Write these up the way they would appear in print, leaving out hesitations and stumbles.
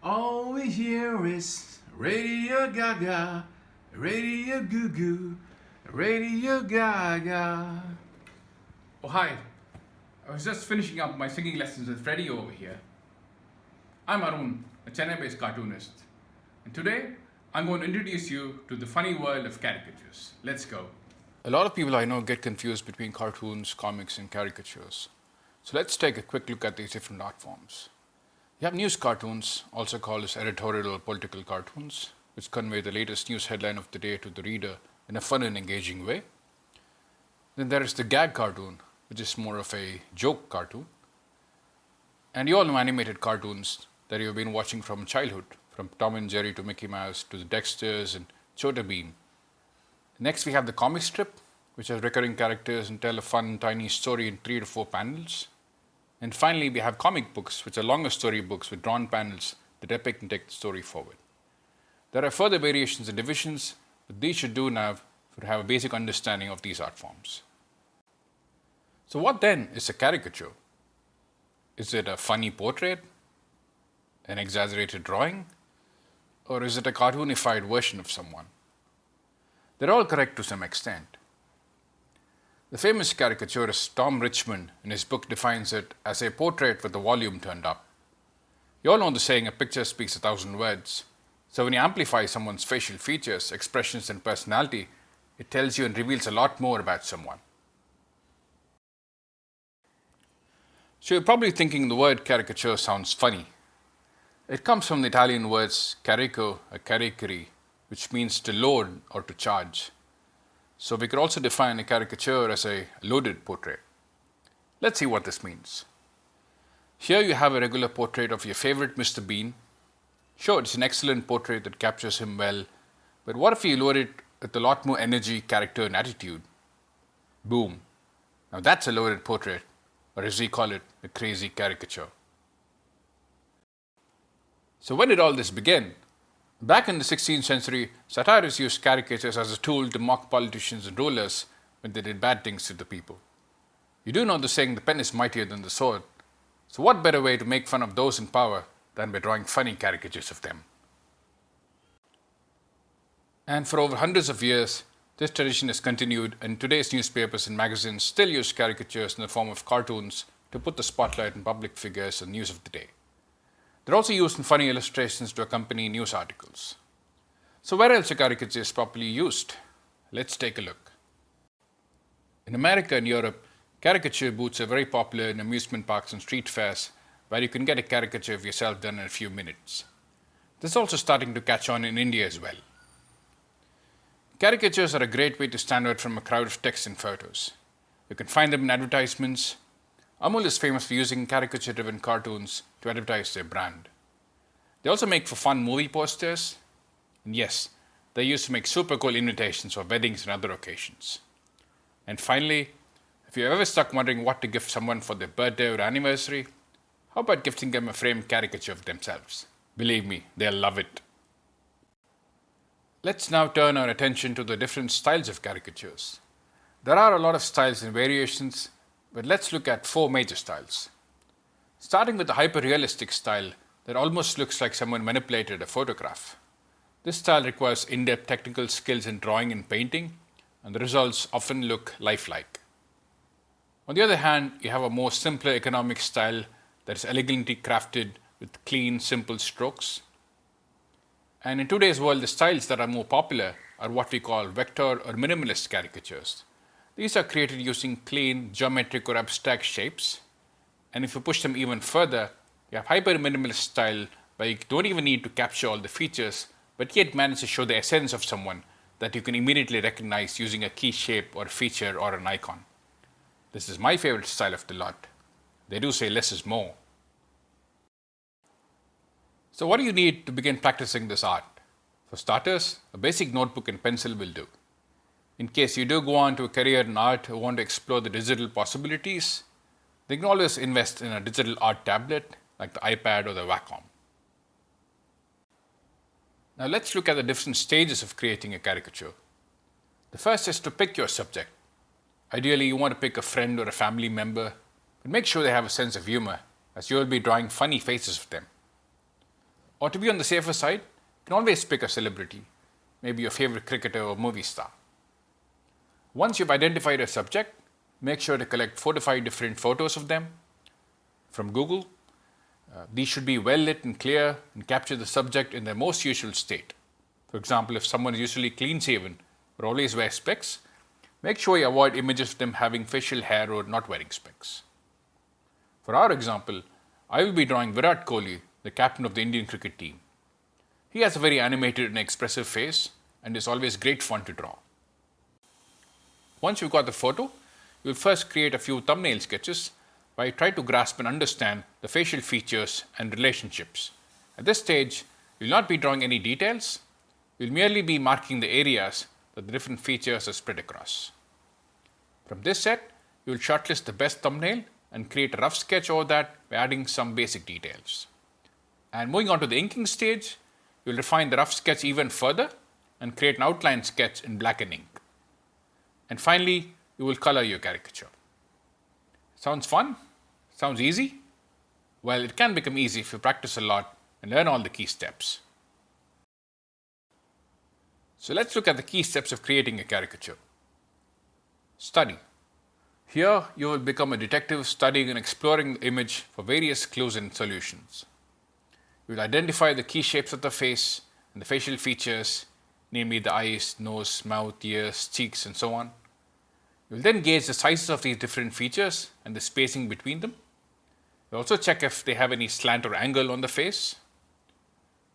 All we hear is Radio Gaga, Radio Goo Goo, Radio Gaga. Oh, hi. I was just finishing up my singing lessons with Freddie over here. I'm Arun, a Chennai based cartoonist. And today, I'm going to introduce you to the funny world of caricatures. Let's go. A lot of people I know get confused between cartoons, comics, and caricatures. So let's take a quick look at these different art forms. You have news cartoons, also called as editorial or political cartoons, which convey the latest news headline of the day to the reader in a fun and engaging way. Then there is the gag cartoon, which is more of a joke cartoon. And you all know animated cartoons that you've been watching from childhood, from Tom and Jerry to Mickey Mouse to the Dexters and Chota Beam. Next we have the comic strip, which has recurring characters and tell a fun tiny story in 3 to 4 panels. And finally, we have comic books, which are longer story books with drawn panels that depict and take the story forward. There are further variations and divisions, but these should do now to have a basic understanding of these art forms. So what then is a caricature? Is it a funny portrait? An exaggerated drawing? Or is it a cartoonified version of someone? They're all correct to some extent. The famous caricaturist Tom Richmond in his book defines it as a portrait with the volume turned up. You all know the saying, a picture speaks 1,000 words. So when you amplify someone's facial features, expressions, and personality, it tells you and reveals a lot more about someone. So you're probably thinking the word caricature sounds funny. It comes from the Italian words carico or caricari, which means to load or to charge. So we could also define a caricature as a loaded portrait. Let's see what this means. Here you have a regular portrait of your favorite Mr. Bean. Sure, it's an excellent portrait that captures him well, but what if you load it with a lot more energy, character, and attitude? Boom. Now that's a loaded portrait, or as we call it, a crazy caricature. So when did all this begin? Back in the 16th century, satirists used caricatures as a tool to mock politicians and rulers when they did bad things to the people. You do know the saying, the pen is mightier than the sword. So what better way to make fun of those in power than by drawing funny caricatures of them? And for over hundreds of years, this tradition has continued, and today's newspapers and magazines still use caricatures in the form of cartoons to put the spotlight on public figures and news of the day. They're also used in funny illustrations to accompany news articles. So where else are caricatures properly used? Let's take a look. In America and Europe, caricature booths are very popular in amusement parks and street fairs, where you can get a caricature of yourself done in a few minutes. This is also starting to catch on in India as well. Caricatures are a great way to stand out from a crowd of text and photos. You can find them in advertisements. Amul is famous for using caricature-driven cartoons to advertise their brand. They also make for fun movie posters. And yes, they're used to make super cool invitations for weddings and other occasions. And finally, if you're ever stuck wondering what to gift someone for their birthday or anniversary, how about gifting them a framed caricature of themselves? Believe me, they'll love it. Let's now turn our attention to the different styles of caricatures. There are a lot of styles and variations, but let's look at 4 major styles. Starting with the hyper-realistic style that almost looks like someone manipulated a photograph. This style requires in-depth technical skills in drawing and painting, and the results often look lifelike. On the other hand, you have a more simpler economic style that is elegantly crafted with clean, simple strokes. And in today's world, the styles that are more popular are what we call vector or minimalist caricatures. These are created using clean, geometric or abstract shapes. And if you push them even further, you have hyper-minimalist style where you don't even need to capture all the features, but yet manage to show the essence of someone that you can immediately recognize using a key shape or feature or an icon. This is my favorite style of the lot. They do say less is more. So what do you need to begin practicing this art? For starters, a basic notebook and pencil will do. In case you do go on to a career in art or want to explore the digital possibilities, they can always invest in a digital art tablet like the iPad or the Wacom. Now let's look at the different stages of creating a caricature. The first is to pick your subject. Ideally, you want to pick a friend or a family member, but make sure they have a sense of humor, as you will be drawing funny faces of them. Or to be on the safer side, you can always pick a celebrity, maybe your favorite cricketer or movie star. Once you've identified a subject, make sure to collect 4 to 5 different photos of them from Google. These should be well lit and clear and capture the subject in their most usual state. For example, if someone is usually clean shaven or always wears specs, make sure you avoid images of them having facial hair or not wearing specs. For our example, I will be drawing Virat Kohli, the captain of the Indian cricket team. He has a very animated and expressive face and is always great fun to draw. Once you've got the photo, you'll first create a few thumbnail sketches where you try to grasp and understand the facial features and relationships. At this stage, you'll not be drawing any details, you'll merely be marking the areas that the different features are spread across. From this set, you'll shortlist the best thumbnail and create a rough sketch over that by adding some basic details. And moving on to the inking stage, you'll refine the rough sketch even further and create an outline sketch in black and ink. And finally, you will color your caricature. Sounds fun? Sounds easy? Well, it can become easy if you practice a lot and learn all the key steps. So let's look at the key steps of creating a caricature. Study. Here, you will become a detective studying and exploring the image for various clues and solutions. You will identify the key shapes of the face and the facial features, namely the eyes, nose, mouth, ears, cheeks, and so on. You will then gauge the sizes of these different features and the spacing between them. You also check if they have any slant or angle on the face.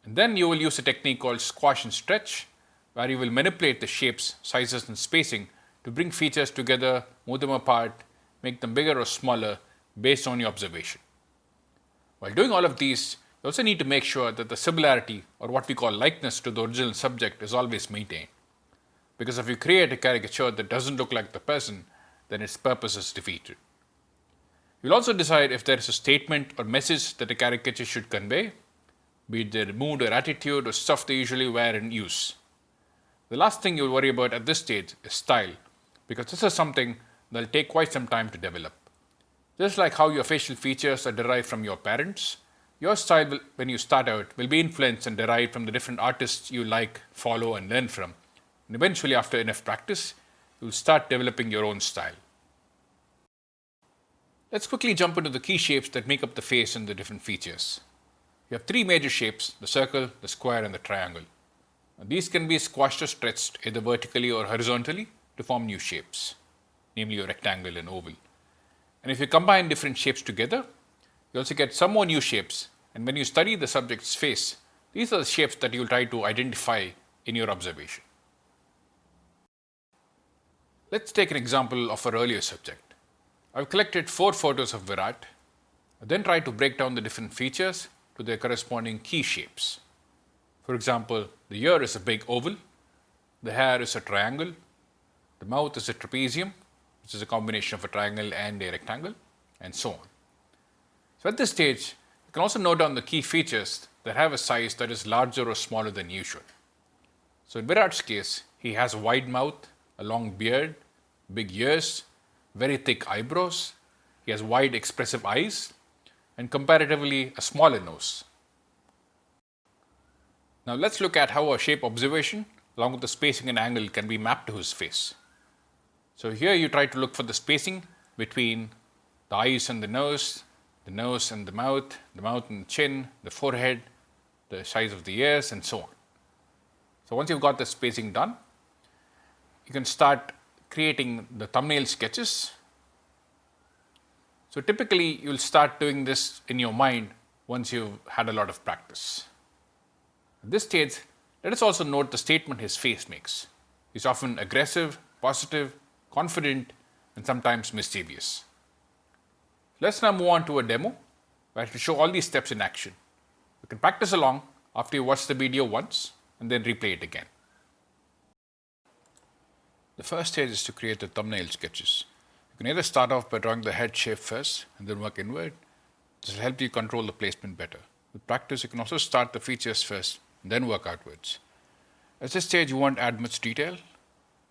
And then you will use a technique called squash and stretch, where you will manipulate the shapes, sizes, and spacing to bring features together, move them apart, make them bigger or smaller based on your observation. While doing all of these, you also need to make sure that the similarity, or what we call likeness, to the original subject is always maintained. Because if you create a caricature that doesn't look like the person, then its purpose is defeated. You'll also decide if there is a statement or message that a caricature should convey, be it their mood or attitude or stuff they usually wear and use. The last thing you'll worry about at this stage is style, because this is something that'll take quite some time to develop. Just like how your facial features are derived from your parents, your style when you start out will be influenced and derived from the different artists you like, follow, and learn from. And eventually, after enough practice, you'll start developing your own style. Let's quickly jump into the key shapes that make up the face and the different features. You have 3 major shapes: the circle, the square, and the triangle. Now, these can be squashed or stretched either vertically or horizontally to form new shapes, namely a rectangle and oval. And if you combine different shapes together, you also get some more new shapes. And when you study the subject's face, these are the shapes that you'll try to identify in your observation. Let's take an example of our earlier subject. I've collected 4 photos of Virat. I then tried to break down the different features to their corresponding key shapes. For example, the ear is a big oval, the hair is a triangle, the mouth is a trapezium, which is a combination of a triangle and a rectangle, and so on. So at this stage, you can also note down the key features that have a size that is larger or smaller than usual. So in Virat's case, he has a wide mouth, a long beard, big ears, very thick eyebrows, he has wide expressive eyes, and comparatively a smaller nose. Now let's look at how a shape observation along with the spacing and angle can be mapped to his face. So here you try to look for the spacing between the eyes and the nose and the mouth and the chin, the forehead, the size of the ears, and so on. So once you've got the spacing done, you can start creating the thumbnail sketches. So typically you'll start doing this in your mind once you've had a lot of practice. At this stage, let us also note the statement his face makes. He's often aggressive, positive, confident, and sometimes mischievous. Let's now move on to a demo where I will show all these steps in action. You can practice along after you watch the video once and then replay it again. The first stage is to create the thumbnail sketches. You can either start off by drawing the head shape first and then work inward. This will help you control the placement better. With practice, you can also start the features first and then work outwards. At this stage, you won't add much detail.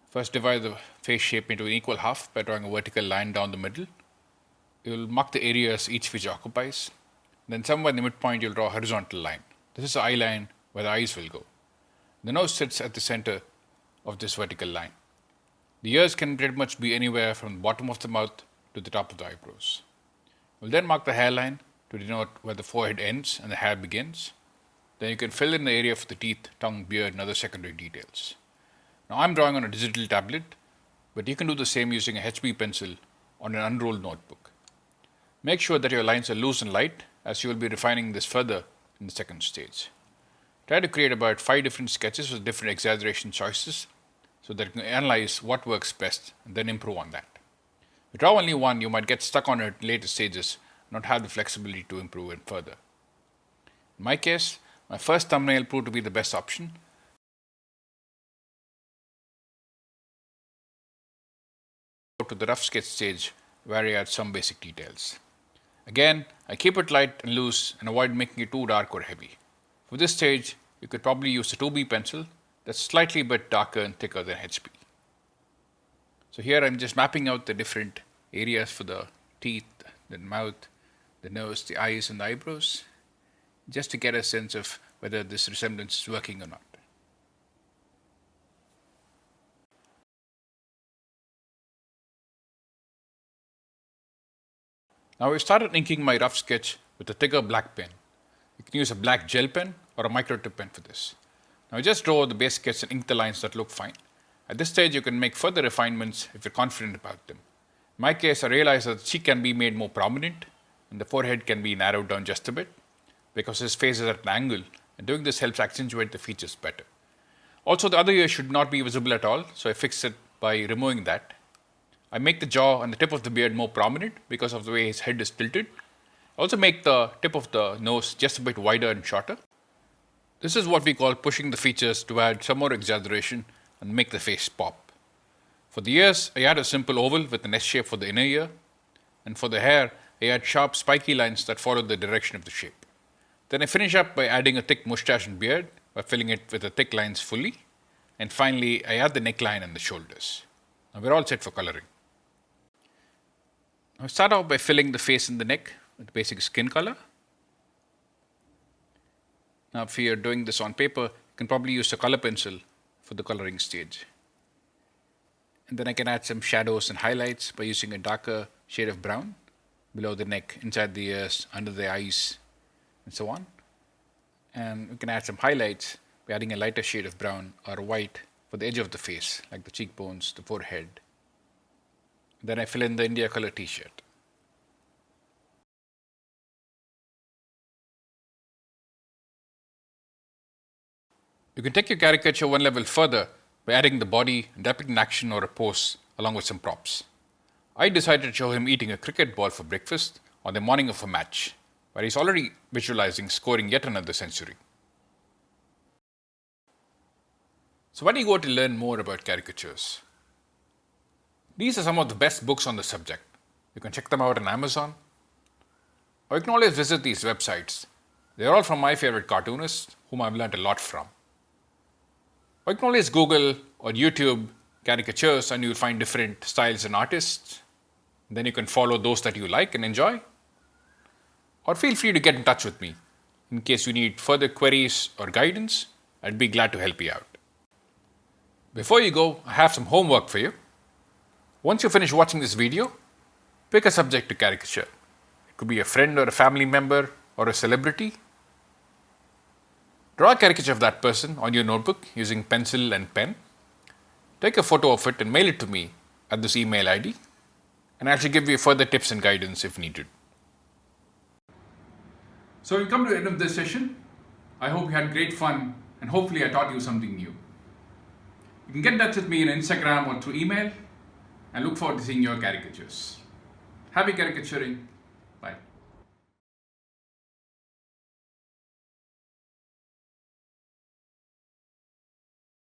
First, divide the face shape into an equal half by drawing a vertical line down the middle. You'll mark the areas each feature occupies. Then somewhere in the midpoint, you'll draw a horizontal line. This is the eye line where the eyes will go. The nose sits at the center of this vertical line. The ears can pretty much be anywhere from the bottom of the mouth to the top of the eyebrows. We'll then mark the hairline to denote where the forehead ends and the hair begins. Then you can fill in the area for the teeth, tongue, beard, and other secondary details. Now I'm drawing on a digital tablet, but you can do the same using a HB pencil on an unrolled notebook. Make sure that your lines are loose and light, as you will be refining this further in the second stage. Try to create about 5 different sketches with different exaggeration choices so that you can analyze what works best and then improve on that. If you draw only one, you might get stuck on it in later stages and not have the flexibility to improve it further. In my case, my first thumbnail proved to be the best option. Go to the rough sketch stage where I add some basic details. Again, I keep it light and loose and avoid making it too dark or heavy. For this stage, you could probably use a 2B pencil that's slightly bit darker and thicker than HB. So here I'm just mapping out the different areas for the teeth, the mouth, the nose, the eyes, and the eyebrows, just to get a sense of whether this resemblance is working or not. Now I've started inking my rough sketch with a thicker black pen. You can use a black gel pen or a micro tip pen for this. Now just draw the base sketch and ink the lines that look fine. At this stage you can make further refinements if you're confident about them. In my case, I realized that the cheek can be made more prominent and the forehead can be narrowed down just a bit because his face is at an angle, and doing this helps accentuate the features better. Also, the other ear should not be visible at all, so I fix it by removing that. I make the jaw and the tip of the beard more prominent because of the way his head is tilted. I also make the tip of the nose just a bit wider and shorter. This is what we call pushing the features to add some more exaggeration and make the face pop. For the ears, I add a simple oval with an S shape for the inner ear, and for the hair, I add sharp spiky lines that follow the direction of the shape. Then I finish up by adding a thick moustache and beard by filling it with the thick lines fully, and finally I add the neckline and the shoulders. Now we're all set for coloring. I'll start off by filling the face and the neck with basic skin color. Now if you're doing this on paper, you can probably use a color pencil for the coloring stage. And then I can add some shadows and highlights by using a darker shade of brown below the neck, inside the ears, under the eyes, and so on. And we can add some highlights by adding a lighter shade of brown or white for the edge of the face, like the cheekbones, the forehead. Then I fill in the India color t-shirt. You can take your caricature one level further by adding the body, depicting action or a pose along with some props. I decided to show him eating a cricket ball for breakfast on the morning of a match, where he's already visualizing scoring yet another century. So where do you go to learn more about caricatures? These are some of the best books on the subject. You can check them out on Amazon. Or you can always visit these websites. They're all from my favorite cartoonists, whom I've learned a lot from. Or you can always Google or YouTube caricatures and you'll find different styles and artists. Then you can follow those that you like and enjoy. Or feel free to get in touch with me. In case you need further queries or guidance, I'd be glad to help you out. Before you go, I have some homework for you. Once you finish watching this video, pick a subject to caricature. It could be a friend or a family member or a celebrity. Draw a caricature of that person on your notebook using pencil and pen. Take a photo of it and mail it to me at this email ID, and I shall give you further tips and guidance if needed. So we've come to the end of this session. I hope you had great fun and hopefully I taught you something new. You can get in touch with me on Instagram or through email, and look forward to seeing your caricatures. Happy caricaturing.